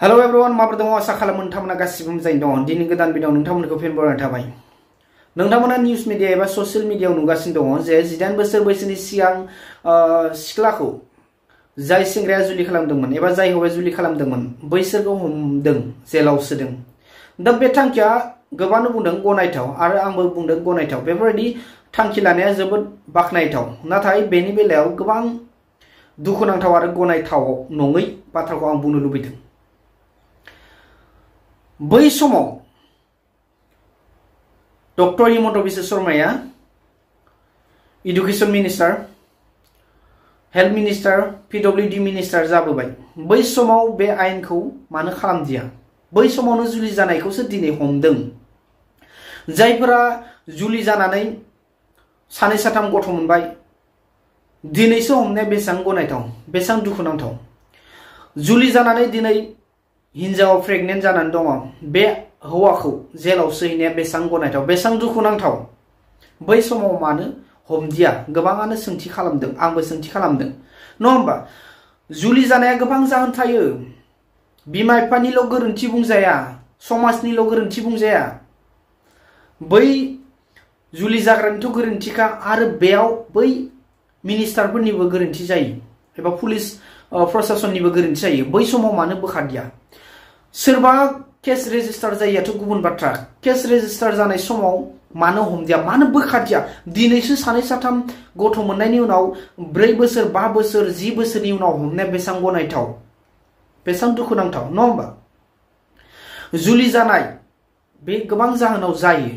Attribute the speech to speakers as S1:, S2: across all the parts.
S1: Hello everyone माबोरै दङ आसा खालामो नोंथांमोना गासिबो मोजाङै दङ दिनै गोदान भिडिअ नोंथांमोनखौ फिन बरायनाय थाबाय नोंथांमोना निउज मिडिया एबा ससियेल मिडियायाव नुगासिनो दङ जे 18 बोसोर बैसोनि सिगां सिख्लाखौ जाय सेंग्राया जुलि खालामदोंमोन एबा जाय हौवाया जुलि खालामदोंमोन बैसोरखौ हमदों जेलाव सोदों दा बे थांखिया गोबांनो बुंदों गनायथाव आरो आंबो बुंदों गनायथाव बेफोरबायदि थांखि लानाया जोबोद बाखनायथाव नाथाय बेनि बेलायाव गोबां दुखुनांथाव आरो गनायथाव नङै बाथ्राखौ आं बुंनो लुबैदों बै समाव डॉक्टर हिमंत बिश्व शर्माया education minister health minister PWD minister जाबोबाय बै समाव बे आयेनखौ मानो खालामदिया बै समावनो जुलि जानायखौसो दिनै हमदों जायफोरा जुलि जानानै सानै साथाम गथ' मोनबाय दिनैसो हमनाया बेसेबां गनायथाव बेसेबां दुखुनांथाव जुलि जानानै दिनै हिन्जावा प्रेगनेन्ट जानानै दङ बे हौवाखौ जेलाव सोहैनाया बेसेबां गनायथाव बेसेबां दुखुनांथाव बै समाव मानो हमदिया गोबाङानो सोंथि खालामदों आंबो सोंथि खालामदों नङा होमबा जुलि जानाया गोबां जाहोन थायो बिमा बिफानिल' गोरोन्थि बुंजाया समाजनिल' गोरोन्थि बुंजाया बै जुलि जाग्रानिथ' गोरोन्थिखा आरो बेयाव बै मिनिस्टारफोरनिबो गोरोन्थि जायो एबा पुलिस प्रशासननिबो गोरोन्थि जायो बै समाव मानो बोखारदिया सोरबा केस रेजिस्टार जायियाथ' गुबुन बाथ्रा केस रेजिस्टार जानाय समाव मानो हमदिया मानो बोखारदिया दिनैसो सानै साथाम गथ' मोननायनि उनाव 4 बोसोर 5 बोसोर 10 बोसोरनि उनाव हमनाया बेसेबां गनायथाव बेसेबां दुखुनांथाव नङा होमबा जुलि जानाय बे गोबां जाहोनाव जायो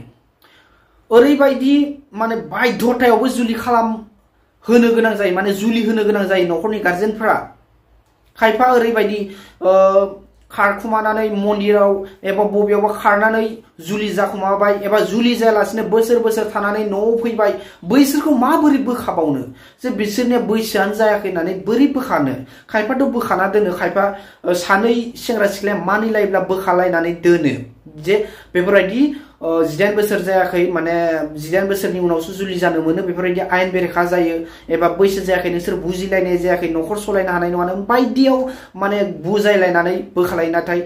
S1: ओरैबायदि माने बाध्यतायावबो जुलि होनो गोनां जायो माने जुलि होनो गोनां जायो न'खरनि गार्जेनफोरा खायफा ओरैबायदि खारखुमानानै मन्दिराव एबा बबेयावबा खारनानै जुलि जाखुमाबाय एबा जुलि जायालासिनो बोसोर बोसोर थानानै न'आव फैबाय बैसोरखौ माबोरै बोखाबावनो जे बिसोरनिया बैसोआनो जायाखै होननानै बोरै बोखानो खायफाथ' बोखाना दोनो खायफा सानै सेंग्रा सिख्लाया मानिलायोब्ला बोखालायनानै दोनो जे बेफोरबायदि 18 बोसोर जायाखै माने 18 बोसोरनि उनावसो जुलि जानो मोनो बेफोरबायदि आयेन बेरेखा जायो एबा बैसो जायाखै नोंसोर बुजिलायनाय जायाखै न'खर सलायनो हानाय नङा बायदियाव माने बुजायलायनानै बोखालायो नाथाय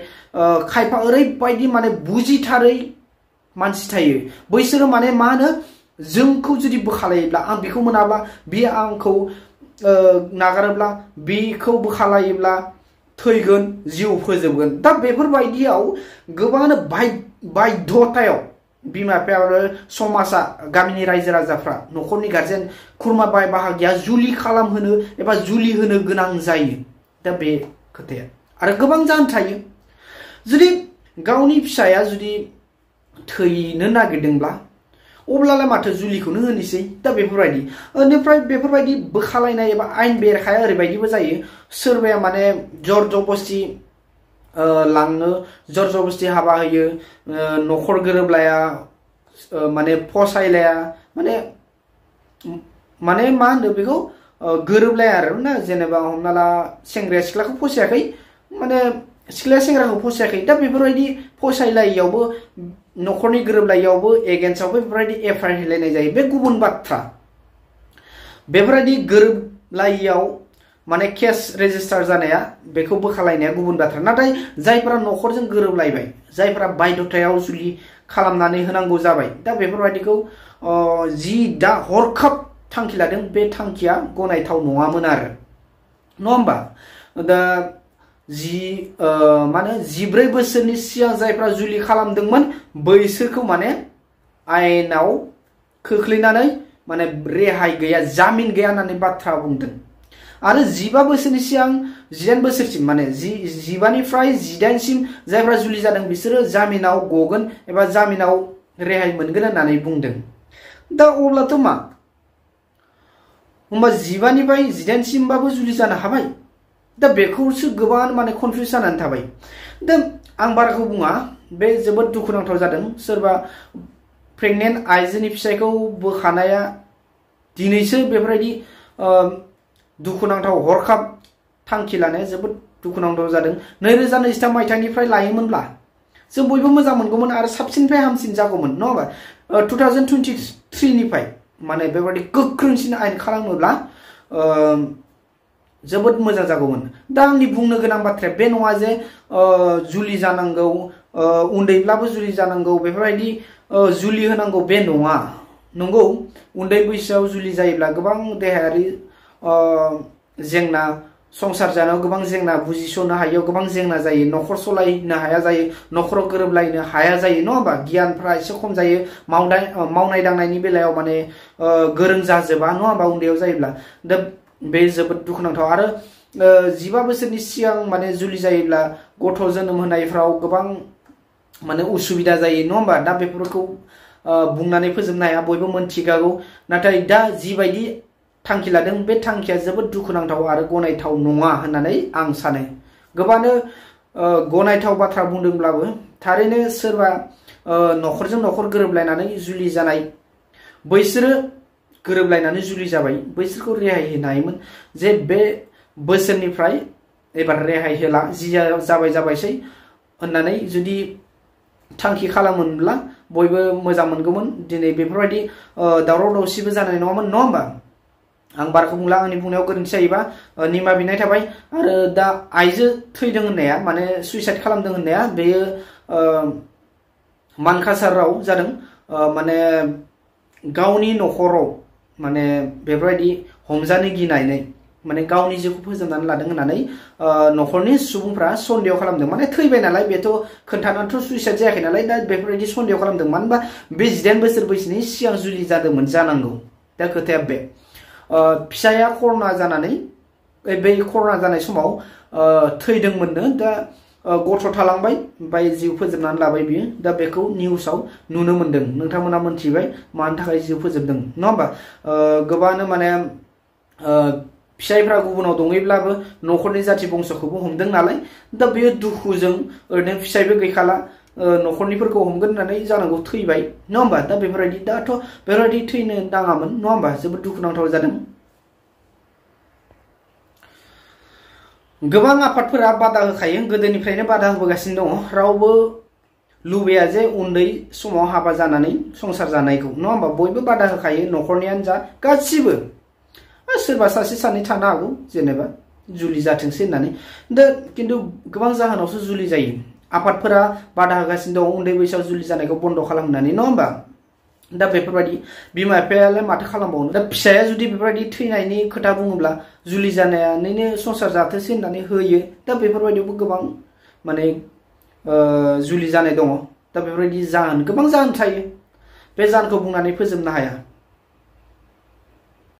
S1: खायफा ओरैबायदि माने बुजिथारै मानसि थायो बैसोरो माने मा होनो जोंखौ जुदि बोखालायोब्ला आं बेखौ मोनाब्ला बियो आंखौ नागारोब्ला बेखौ बोखालायोब्ला थैगोन जिउ फोजोबगोन दा बेफोरबायदियाव गोबाङानो बाध्यतायाव बिमा बिफा आरो समाजा गामिनि रायजो राजाफ्रा न'खरनि गार्जेन खुरमा बाय बाहागिया जुलि खालामहोनो एबा जुलि होनो गोनां जायो दा बे खोथाया आरो गोबां जाहोन थायो जुदि गावनि फिसाया जुदि थैनो नागिरदोंब्ला अब्लालाय माथो जुलिखौनो होनोसै दा बेफोरबायदि बेनिफ्राय बेफोरबायदि बोखालायनाय एबा आयेन बेरेखाया ओरैबायदिबो जायो सोरबाया माने जर जबस्ति लाङो जर जबस्ति हाबा होयो न'खर गोरोबलाया माने फसायलाया माने मा होनो बेखौ गोरोबलाया आरो ना जेनेबा हमना ला सेंग्राया सिख्लाखौ फसायाखै माने सिख्लाया सेंग्राखौ फसायाखै दा बेफोरबायदि फसायलायियावबो न'खरनि गोरोबलायियावबो एगेन्स्टआवबो बेफोरबायदि एफआइआर होलायनाय जायो बे गुबुन बाथ्रा बेफोरबायदि गोरोबलायियाव माने केस रेजिस्टार जानाया बेखौ बोखालायनाया गुबुन बाथ्रा नाथाय जायफोरा न'खरजों गोरोबलायबाय जायफोरा बाध्यतायाव जुलि खालामनानै होनांगौ जाबाय दा बेफोरबायदिखौ जि दा हरखाब थांखि लादों बे थांखिया गनायथाव नङामोन आरो नङा होमबा दा 14 बोसोरनि सिगां जायफ्रा जुलि खालामदोंमोन बैसोरखौ माने आयेनाव खोख्लैनानै माने रेहाय गैया जामिन गैया होननानै बाथ्रा बुंदों आरो 15 बोसोरनि सिगां 18 बोसोरसिम माने 15 निफ्राय 18 सिम जायफ्रा जुलि जादों बिसोरो जामिनाव गगोन एबा जामिनाव रेहाय मोनगोन होननानै बुंदों दा अब्लाथ' मा होमबा 15 निफ्राय 18 सिमबाबो जुलि जानो हाबाय दा बेखौसो गोबां माने कनफ्यूज जानानै थाबाय दा आं बाराखौ बुङा बे जोबोद दुखुनांथाव जादों सोरबा प्रेगनेन्ट आइजोनि फिसायखौ बोखानाया दिनैसो बेफोरबायदि दुखुनांथाव हरखाब थांखि लानाया जोबोद दुखुनांथाव जादों 2023 मायथाइनिफ्राय लायोमोनब्ला जों बयबो मोजां मोनगौमोन आरो साबसिननिफ्राय हामसिन जागौमोन नङा होमबा 2023 निफ्राय माने बेबायदि गोख्रोंसिन आयेन खालामोब्ला जोबोद मोजां जागौमोन। दा आंनि बुंनो गोनां बाथ्राया बे नङा जे जुलि जानांगौ, उन्दैब्लाबो जुलि जानांगौ, बेफोरबायदि जुलि होनांगौ बे नङा। नंगौ, उन्दै बैसोआव जुलि जायोब्ला गोबां देहायारि जेंना, संसार जानायाव गोबां जेंना, बुजिस'नो हायियाव गोबां जेंना जायो, न'खर सलायनो हाया जायो, न'खराव गोरोबलायनो हाया जायो, नङा होमबा? गियानफ्रा एसे खम जायो, मावनाय दांनायनि बेलायाव माने गोरों जाजोबा, नङा होमबा? उन्दैयाव जायोब्ला दा बे जोबोद दुखुनांथाव। आरो 15 बोसोरनि सिगां माने जुलि जायोब्ला गथ' जोनोम होनायफ्राव गोबां माने उसुबिदा जायो, नङा होमबा? दा बेफोरखौ बुंनानै फोजोबनो हाया, बयबो मोनथिखागौ। नाथाय दा जिबायदि थांखि लादों बे थांखिया जोबोद दुखुनांथाव आरो गनायथाव नङा होननानै आं सानो। गोबांनो गनायथाव बाथ्रा बुंदोंब्लाबो थारैनो सोरबा न'खरजों न'खर गोरोबलायनानै जुलि जानाय, बैसोरो गोरोबलायनानै जुलि जाबाय, बैसोरखौ रेहाय होनो हायोमोन जे बे बोसोरनिफ्राय एबार रेहाय होला, जि जाबायसै होननानै जुदि थांखि खालामोनब्ला बयबो मोजां मोनगौमोन। दिनै बेफोरबायदि दावराव दावसिबो जानाय नङामोन, नङा होमबा? आं बारखौ बुंला, आंनि बुंनायाव गोरोन्थि जायोबा निमाहा बिनाय थाबाय। आरो दा आइजो थैदों होननाया, माने सुइसाइड खालामदों होननाया, बेयो मानकासाराव जादों। माने गावनि न'खराव माने बेफोरबायदि हमजानो गिनानै माने गावनि जिउखौ फोजोबनानै लादों होननानै न'खरनि सुबुंफ्रा सन्देह खालामदों। माने थैबाय नालाय, बेथ' खोन्थानानैथ' सुइसाइड जायाखै नालाय, दा बेफोरबायदि सन्देह खालामदों। मानो होनबा बे 18 बोसोर बैसोनि सिगां जुलि जादोंमोन जानांगौ। दा खोथाया बे फिसाया कर'ना जानानै, बे कर'ना जानाय समाव थैदोंमोननो। दा गथ' थालांबाय, ओमफ्राय जिउ फोजोबनानै लाबाय बियो। दा बेखौ निउसाव नुनो मोन्दों, नोंथांमोना मोनथिबाय मानि थाखाय जिउ फोजोबदों, नङा होमबा? गोबाङानो माने फिसायफ्रा गुबुनाव दङैब्लाबो न'खरनि जाथि बंस'खौबो हमदों नालाय, दा बेयो दुखुजों ओरैनो फिसायबो गैखाला, न'खरनिफोरखौ हमगोन होननानै जानांगौ थैबाय, नङा होमबा? दा बेफोरबायदि, दाथ' बेफोरबायदि थैनो नाङामोन, नङा होमबा? जोबोद दुखुनांथाव जादों। गोबां आफादफोरा बादा होखायो, गोदोनिफ्रायनो बादा होबोगासिनो दङ। रावबो लुबैया जे उन्दै समाव हाबा जानानै संसार जानायखौ, नङा होमबा? बयबो बादा होखायो, न'खरनियानो जा गासिबो। सोरबा सासे सानै थानो हागौ जेनेबा जुलि जाथोंसै होननानै, दा खिन्थु गोबां जाहोनावसो जुलि जायो। आफादफोरा बादा होगासिनो दङ उन्दै बैसोआव जुलि जानायखौ बन्द' खालामनानै, नङा होमबा? दा बेफोरबायदि बिमा बिफायालाय माथो खालामबावनो? दा फिसाया जुदि बेफोरबायदि थैनायनि खोथा बुङोब्ला जुलि जानानैनो संसार जाथोंसै होननानै होयो। दा बेफोरबायदियावबो गोबां माने जुलि जानाय दङ। दा बेफोरबायदि जाहोन, गोबां जाहोन थायो, बे जाहोनखौ बुंनानै फोजोबनो हाया।